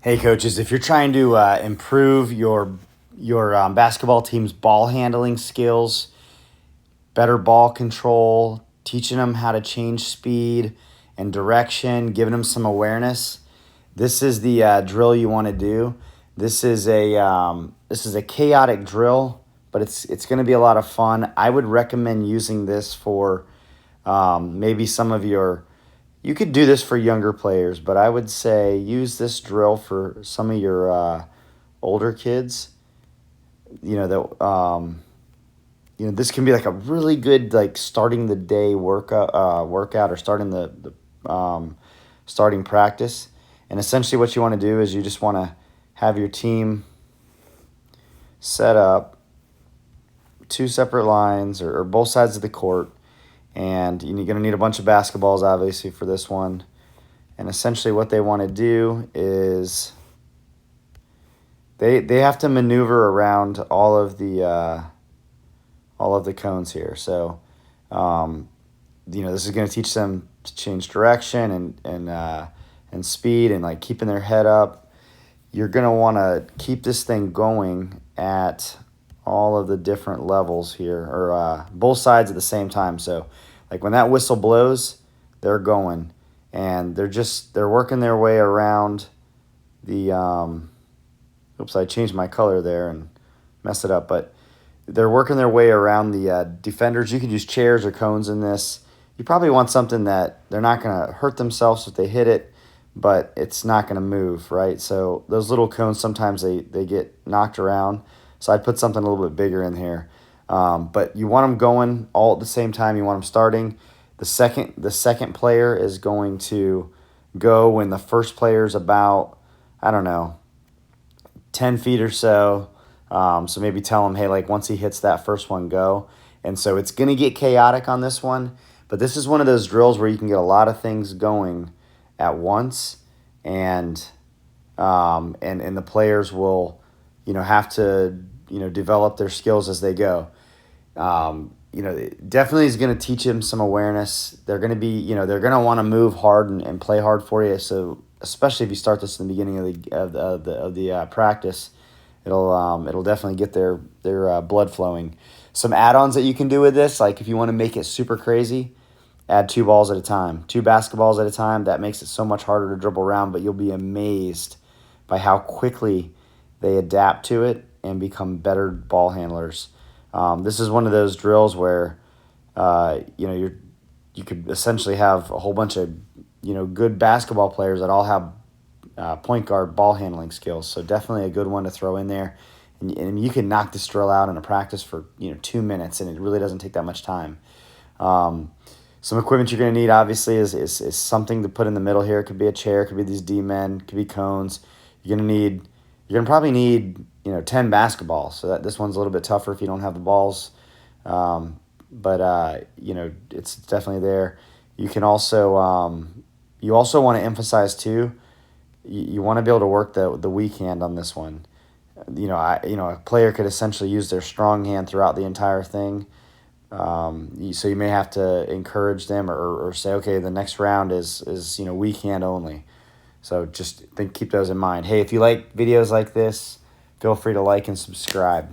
Hey coaches, if you're trying to improve your basketball team's ball handling skills, better ball control, teaching them how to change speed and direction, giving them some awareness, this is the drill you want to do. This is a chaotic drill, but it's going to be a lot of fun. I would recommend using this for maybe some of your. You could do this for younger players, but I would say use this drill for some of your older kids. This can be like a really good like starting the day workout or starting starting practice. And essentially, what you want to do is you just want to have your team set up two separate lines or both sides of the court. And you're going to need a bunch of basketballs, obviously, for this one. And essentially what they want to do is they have to maneuver around all of the cones here. So, this is going to teach them to change direction and speed and like keeping their head up. You're going to want to keep this thing going at all of the different levels here, or both sides at the same time. So like when that whistle blows, they're going, and they're working their way around the oops, I changed my color there and messed it up, but they're working their way around the defenders. You could use chairs or cones in this. You probably want something that they're not going to hurt themselves if they hit it, but it's not going to move, right? So those little cones, sometimes they get knocked around. So I'd put something a little bit bigger in here. But you want them going all at the same time. You want them starting. The second player is going to go when the first player is about, 10 feet or so. So maybe tell him, hey, like once he hits that first one, go. And so it's going to get chaotic on this one. But this is one of those drills where you can get a lot of things going at once. And the players will, have to, develop their skills as they go. Definitely is going to teach them some awareness. They're going to be, they're going to want to move hard and play hard for you. So especially if you start this in the beginning of the practice, it'll definitely get their blood flowing. Some add-ons that you can do with this, like if you want to make it super crazy, add 2 balls at a time, 2 basketballs at a time. That makes it so much harder to dribble around, but you'll be amazed by how quickly they adapt to it and become better ball handlers. This is one of those drills where, you could essentially have a whole bunch of, good basketball players that all have point guard ball handling skills. So definitely a good one to throw in there. And you can knock this drill out in a practice for, 2 minutes, and it really doesn't take that much time. Some equipment you're going to need, obviously, is something to put in the middle here. It could be a chair, it could be these D-men, it could be cones. You're going to probably need 10 basketballs. So that this one's a little bit tougher if you don't have the balls. But it's definitely there. You can also you also want to emphasize too. You want to be able to work the weak hand on this one. A player could essentially use their strong hand throughout the entire thing. So you may have to encourage them or say, okay, the next round is weak hand only. So just keep those in mind. Hey, if you like videos like this, feel free to like and subscribe.